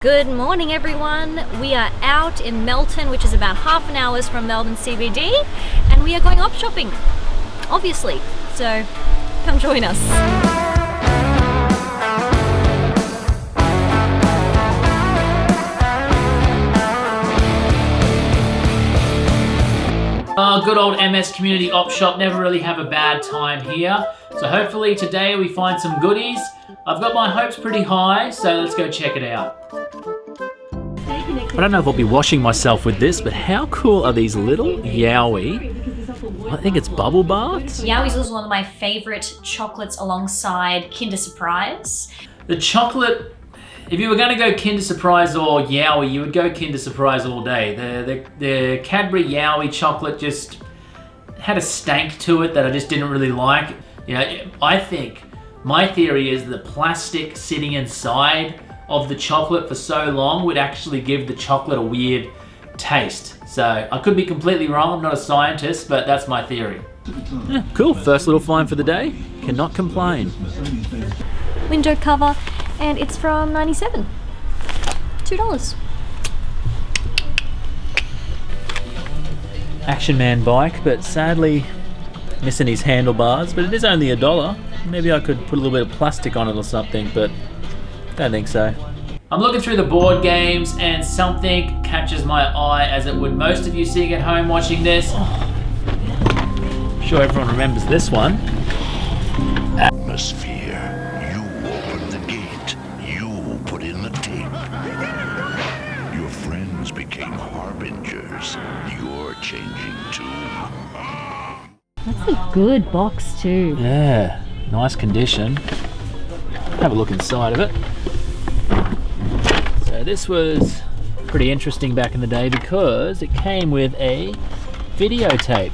Good morning everyone, we are out in Melton, which is about half an hour from Melbourne CBD, and we are going op shopping, obviously, so come join us. Good old MS Community Op Shop, never really have a bad time here. So hopefully today we find some goodies. I've got my hopes pretty high, so let's go check it out. I don't know if I'll be washing myself with this, but how cool are these little Yowie? I think it's bubble baths. Yowie's also one of my favourite chocolates alongside Kinder Surprise. The chocolate, if you were going to go Kinder Surprise or Yowie, you would go Kinder Surprise all day. The Cadbury Yowie chocolate just had a stank to it that I just didn't really like. You know, I think my theory is the plastic sitting inside of the chocolate for so long would actually give the chocolate a weird taste. So I could be completely wrong, I'm not a scientist, but that's my theory. Yeah, cool, first little find for the day. Cannot complain. Window cover, and it's from 97. $2. Action Man bike, but sadly missing his handlebars, but it is only $1. Maybe I could put a little bit of plastic on it or something, but don't think so. I'm looking through the board games and something catches my eye, as it would most of you sitting at home watching this. I'm sure everyone remembers this one. Atmosphere. You opened the gate. You put in the tape. Your friends became harbingers. You're changing too. That's a good box too. Yeah, nice condition. Have a look inside of it. So this was pretty interesting back in the day because it came with a videotape.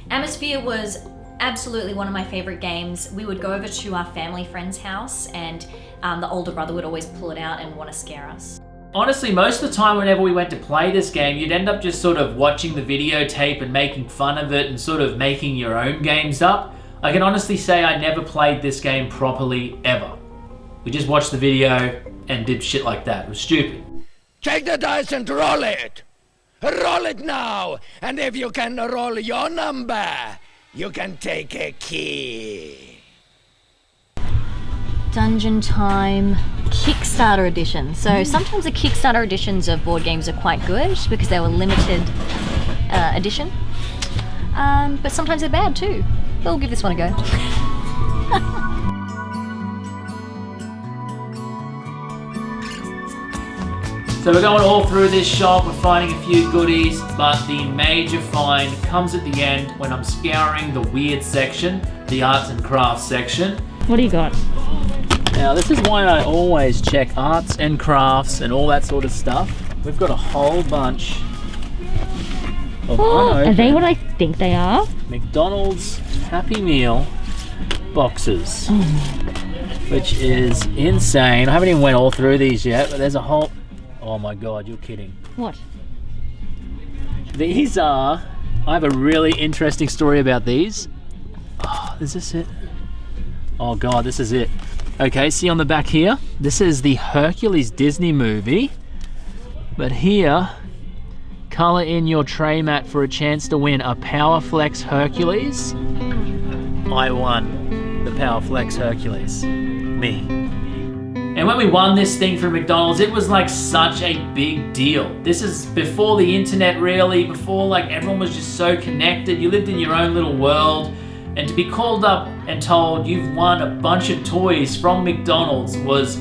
Atmosphere was absolutely one of my favorite games. We would go over to our family friend's house, and the older brother would always pull it out and want to scare us. Honestly, most of the time whenever we went to play this game, you'd end up just sort of watching the videotape and making fun of it and sort of making your own games up. I can honestly say I never played this game properly, ever. We just watched the video and did shit like that. It was stupid. Take the dice and roll it! Roll it now! And if you can roll your number, you can take a key. Dungeon Time Kickstarter edition. So sometimes the Kickstarter editions of board games are quite good because they were limited edition. But sometimes they're bad too. We'll give this one a go. So we're going all through this shop, we're finding a few goodies, but the major find comes at the end when I'm scouring the weird section, the arts and crafts section. What do you got? Now this is why I always check arts and crafts and all that sort of stuff. We've got a whole bunch of unopened are they what I think they are? McDonald's Happy Meal boxes, which is insane. I haven't even went all through these yet, but there's a whole... Oh my god, you're kidding. What? These are... I have a really interesting story about these. Oh, is this it? Oh god, this is it. Okay, see on the back here? This is the Hercules Disney movie. But here, colour in your tray mat for a chance to win a Powerflex Hercules. I won the Powerflex Hercules. Me. And when we won this thing from McDonald's, it was like such a big deal. This is before the internet really, before like everyone was just so connected. You lived in your own little world. And to be called up and told you've won a bunch of toys from McDonald's was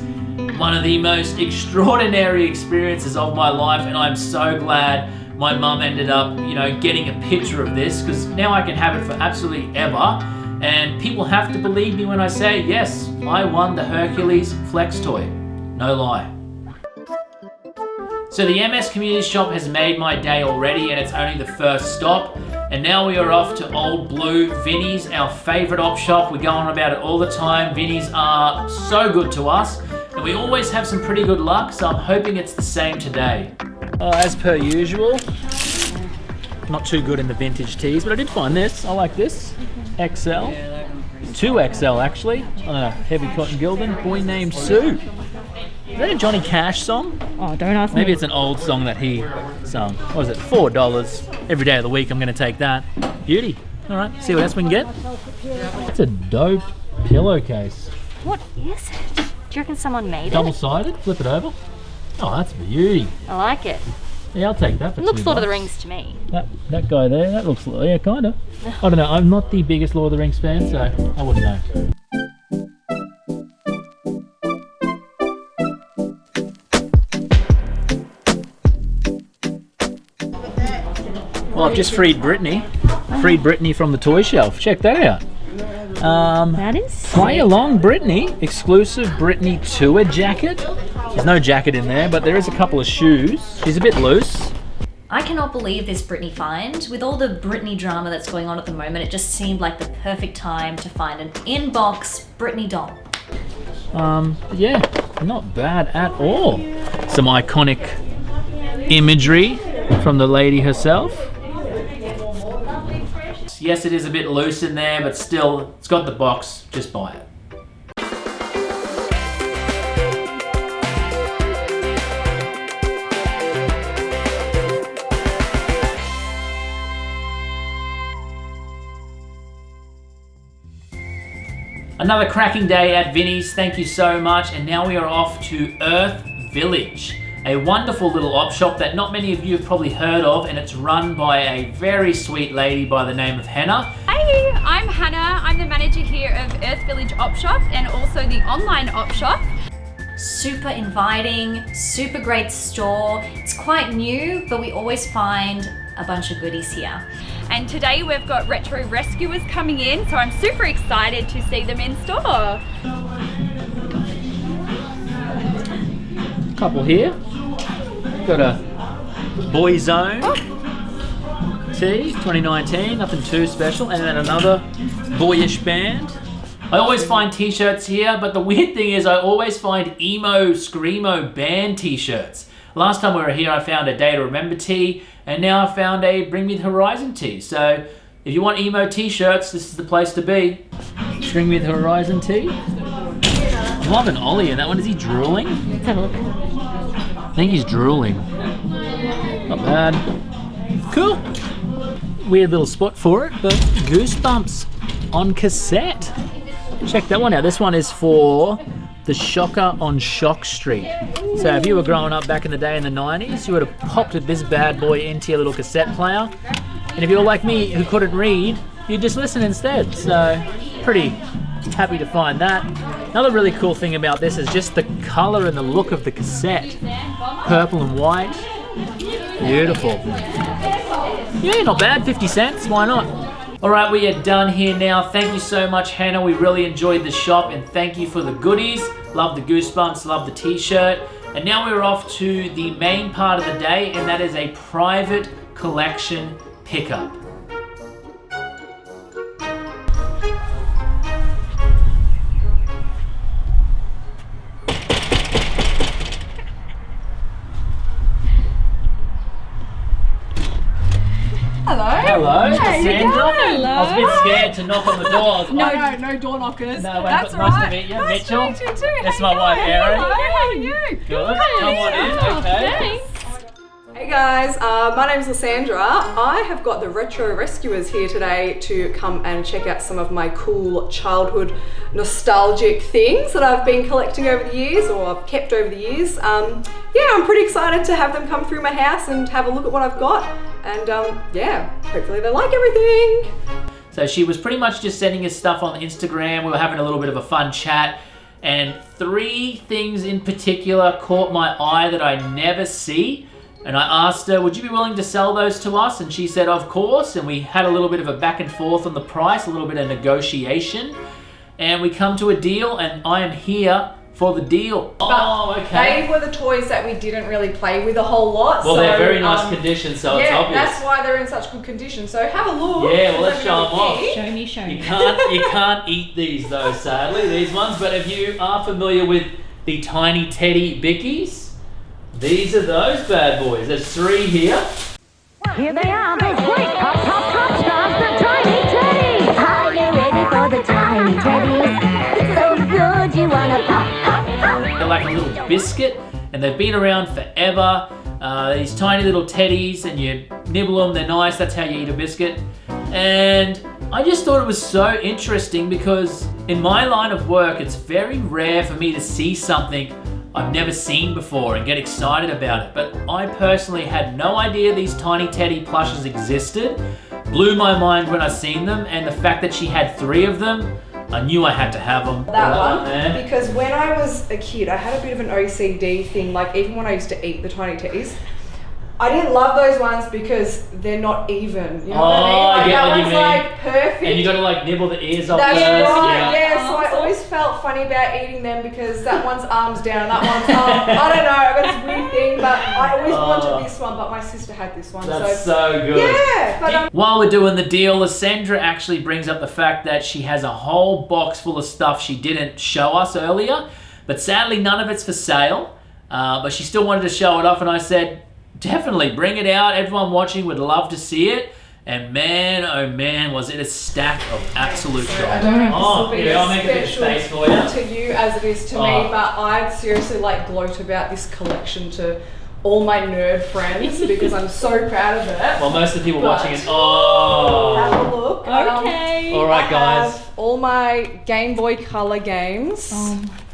one of the most extraordinary experiences of my life. And I'm so glad my mum ended up, you know, getting a picture of this, because now I can have it for absolutely ever. And people have to believe me when I say, yes, I won the Hercules Flex toy. No lie. So the MS Community Shop has made my day already, and it's only the first stop. And now we are off to Old Blue, Vinnie's, our favourite op shop. We go on about it all the time. Vinnie's are so good to us, and we always have some pretty good luck, so I'm hoping it's the same today. As per usual, not too good in the vintage tees, but I did find this. I like this. XL. 2XL actually. I don't know, heavy cotton Gildan. Boy named Sue. Is that a Johnny Cash song? Oh, don't ask me. Maybe it's an old song that he sung. What was it? $4 every day of the week. I'm going to take that. Beauty. All right, see what else we can get. That's a dope pillowcase. What is it? Do you reckon someone made it? Double-sided. Flip it over. Oh, that's beauty. I like it. Yeah, I'll take that for It looks $2. Lord of the Rings to me. That guy there, that looks, yeah, kind of. I don't know, I'm not the biggest Lord of the Rings fan, so I wouldn't know. Well, I've just freed Brittany. Freed Brittany from the toy shelf. Check that out. That is Play along, Brittany. Exclusive Brittany tour jacket. There's no jacket in there, but there is a couple of shoes. She's a bit loose. I cannot believe this Britney find. With all the Britney drama that's going on at the moment, it just seemed like the perfect time to find an in-box Britney doll. Yeah, not bad at all. Some iconic imagery from the lady herself. Yes, it is a bit loose in there, but still, it's got the box. Just buy it. Another cracking day at Vinnie's, thank you so much. And now we are off to Earth Village, a wonderful little op shop that not many of you have probably heard of, and it's run by a very sweet lady by the name of Hannah. Hey, I'm Hannah. I'm the manager here of Earth Village Op Shop and also the online op shop. Super inviting, super great store. It's quite new, but we always find a bunch of goodies here. And today we've got retro rescuers coming in, so I'm super excited to see them in store. Couple here. Got a Boyzone tee, 2019, nothing too special, and then another boyish band. I always find t-shirts here, but the weird thing is I always find emo, screamo band t-shirts. Last time we were here, I found a Day to Remember tee, and now I found a Bring Me the Horizon tee. So if you want emo t-shirts, this is the place to be. Bring Me the Horizon tee. I'm loving Ollie in that one. Is he drooling? Let's have a look. I think he's drooling. Not bad. Cool. Weird little spot for it, but Goosebumps on cassette. Check that one out. This one is for the Shocker on Shock Street. So if you were growing up back in the day in the 90s, you would have popped this bad boy into your little cassette player. And if you were like me who couldn't read, you'd just listen instead. So pretty happy to find that. Another really cool thing about this is just the color and the look of the cassette. Purple and white. Beautiful. Yeah, not bad. 50 cents. Why not? All right, we are done here now. Thank you so much, Hannah. We really enjoyed the shop, and thank you for the goodies. Love the Goosebumps, love the t-shirt. And now we're off to the main part of the day, and that is a private collection pickup. Hello. Hello, Hey, Lassandra. hello. I was a bit scared to knock on the door. I was like, No door knockers. No, That's nice right. to meet you, Nice Mitchell. to meet you too. That's How my you wife, going? Erin. Hello, how are you? Good. Come on in. Okay. Thanks. Hey guys, my name's Lassandra. I have got the Retro Rescuers here today to come and check out some of my cool childhood nostalgic things that I've been collecting over the years, or I've kept over the years. Yeah, I'm pretty excited to have them come through my house and have a look at what I've got. And yeah, hopefully they like everything. So she was pretty much just sending us stuff on Instagram. We were having a little bit of a fun chat, and 3 things in particular caught my eye that I never see. And I asked her, would you be willing to sell those to us? And she said, of course. And we had a little bit of a back and forth on the price, a little bit of negotiation. And we come to a deal, and I am here for the deal. Oh, okay. They were the toys that we didn't really play with a whole lot. Well, so, they're very nice condition, so it's yeah, obvious. that's why they're in such good condition. So have a look. Yeah, well, let's show them off. Show me. You can't eat these though, sadly, these ones. But if you are familiar with the Tiny Teddy Bickies, these are those bad boys. There's 3 here. Here they are, those great pop stars, the Tiny Teddies. Are you ready for the Tiny Teddies? So good you wanna pop. They're like like a little biscuit, and they've been around forever. These tiny little teddies, and you nibble them, they're nice, that's how you eat a biscuit. And I just thought it was so interesting because in my line of work, it's very rare for me to see something I've never seen before and get excited about it. But I personally had no idea these tiny teddy plushes existed. Blew my mind when I seen them, and the fact that she had 3 of them, I knew I had to have them. That one, because when I was a kid, I had a bit of an OCD thing, like even when I used to eat the tiny teddies, I didn't love those ones because they're not even. You know what I mean? Like, I get what you mean. Like perfect. And you got to like nibble the ears off That's first. right, yeah. So I always felt funny about eating them because that one's arm's down, that one's arm. I don't know, I got this weird thing, but I always wanted this one, but my sister had this one. That's so good. Yeah, but while we're doing the deal, Lassandra actually brings up the fact that she has a whole box full of stuff she didn't show us earlier, but sadly none of it's for sale. But she still wanted to show it off, and I said, definitely bring it out. Everyone watching would love to see it. And man, oh man, was it a stack of absolute gold. I don't know if this will be I'll make a bit of space for you. to you as it is to me, but I'd seriously like gloat about this collection to all my nerd friends because I'm so proud of it. Well, most of the people watching it. Have a look. Okay. All right, I guys. have all my Game Boy Color games,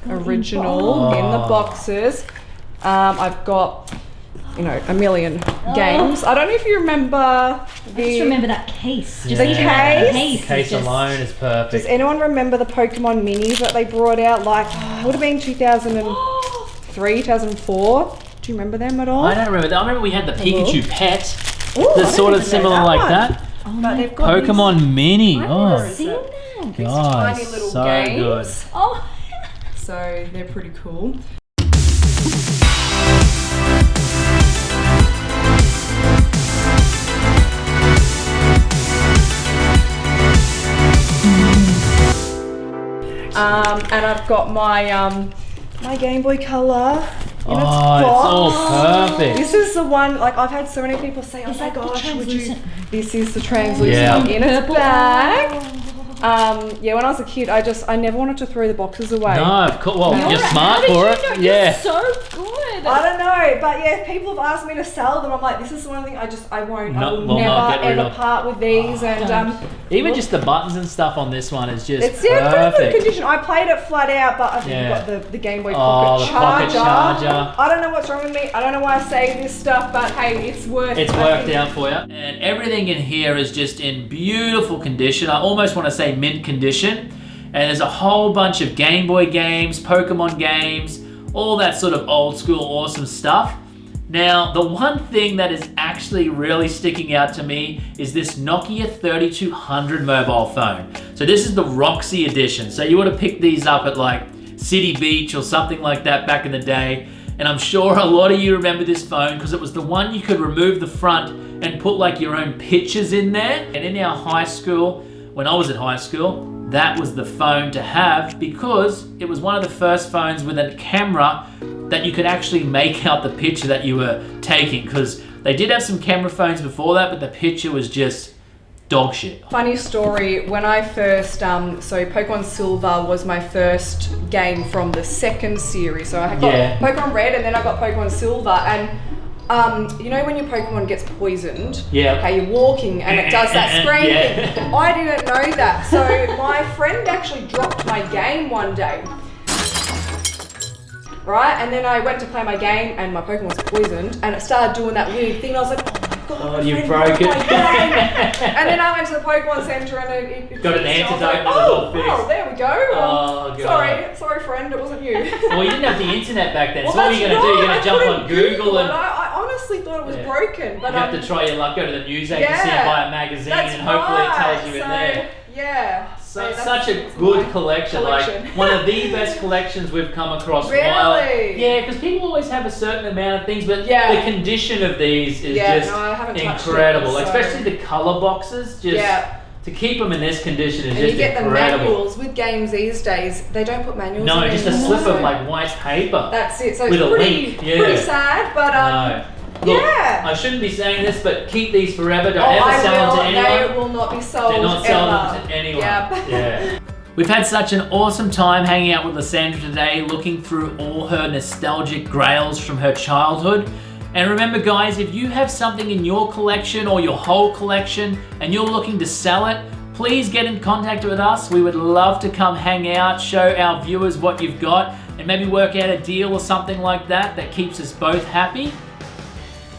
original in the boxes. I've got, you know, a million games. I don't know if you remember I just remember that case. Just The even that case? The case just- alone is perfect. Does anyone remember the Pokemon minis that they brought out? Like, would have been 2003, 2004. Do you remember them at all? I don't remember that. I remember we had the Pikachu pet. Ooh, I That's don't sort of even know similar like one. that. But they've got Pokemon Mini. Oh, these, Seen that? these guys, tiny little so games. good. Oh. So they're pretty cool. And I've got my my Game Boy Color in its box. It's all perfect. This is the one, like I've had so many people say, oh my gosh, would you... This is the translucent in its bag. Yeah, when I was a kid, I never wanted to throw the boxes away. No, of course. Well, you're smart How did for you it. know? Yeah. You're so good. I don't know, but yeah, people have asked me to sell them. I'm like, this is the one thing I won't. I will will not get never rid ever of. part with these. And Even just the buttons and stuff on this one is just it's pretty good perfect. condition. I played it flat out, but I think Yeah. you've got the Game Boy Oh, Pocket the pocket charger. charger. I don't know what's wrong with me. I don't know why I say this stuff, but hey, it's worked. It's I worked think. out for you. And everything in here is just in beautiful condition. I almost want to say mint condition. And there's a whole bunch of Game Boy games, Pokemon games, all that sort of old school awesome stuff. Now, the one thing that is actually really sticking out to me is this Nokia 3200 mobile phone. So this is the Roxy edition. So you would have picked these up at like City Beach or something like that back in the day. And I'm sure a lot of you remember this phone because it was the one you could remove the front and put like your own pictures in there. And in our high school, when I was at high school, that was the phone to have because it was one of the first phones with a camera that you could actually make out the picture that you were taking, because they did have some camera phones before that, but the picture was just dog shit. Funny story, when I first, so Pokemon Silver was my first game from the second series. So I got Pokemon Red and then I got Pokemon Silver, and you know when your Pokemon gets poisoned, how you're walking and it does that scream thing? I didn't know that. So my friend actually dropped my game one day. Right, and then I went to play my game and my Pokemon was poisoned and it started doing that weird thing. I was like, oh my god, you my friend broke broke it. my game. And then I went to the Pokemon Center and it Got an fixed. I was antidote like, and it was all oh, fixed. well, there we go. Oh, God. Sorry friend, it wasn't you. Well, you didn't have the internet back then, Well, so what are you going to do? You're going to jump on Google and... I honestly thought it was broken, but You have to try your luck, go to the news agency and buy a magazine, and hopefully it tells you in there. Yeah. So, such a good collection, like one of the best collections we've come across. Really? Yeah, because people always have a certain amount of things, but the condition of these is just incredible. It, especially the color boxes, just to keep them in this condition is and just you get incredible. the manuals with games these days. They don't put manuals. No, in just a slip of like white paper. That's it. So with it's a pretty, link. pretty sad, but Look, I shouldn't be saying this, but keep these forever. Don't ever I sell them to anyone. They will not be sold. Do not sell them to anyone. Yep. Yeah. We've had such an awesome time hanging out with Lassandra today, looking through all her nostalgic grails from her childhood. And remember guys, if you have something in your collection or your whole collection and you're looking to sell it, please get in contact with us. We would love to come hang out, show our viewers what you've got, and maybe work out a deal or something like that that keeps us both happy.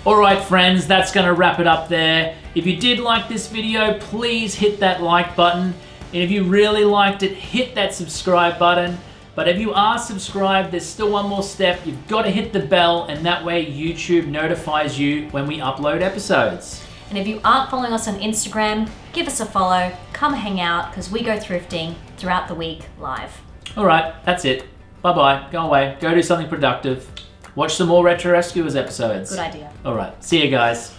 Alright friends, that's gonna wrap it up there. If you did like this video, please hit that like button. And if you really liked it, hit that subscribe button. But if you are subscribed, there's still one more step. You've got to hit the bell, and that way YouTube notifies you when we upload episodes. And if you aren't following us on Instagram, give us a follow, come hang out, because we go thrifting throughout the week live. Alright, that's it. Bye-bye. Go away. Go do something productive. Watch some more Retro Rescuers episodes. Good idea. Alright, see you guys.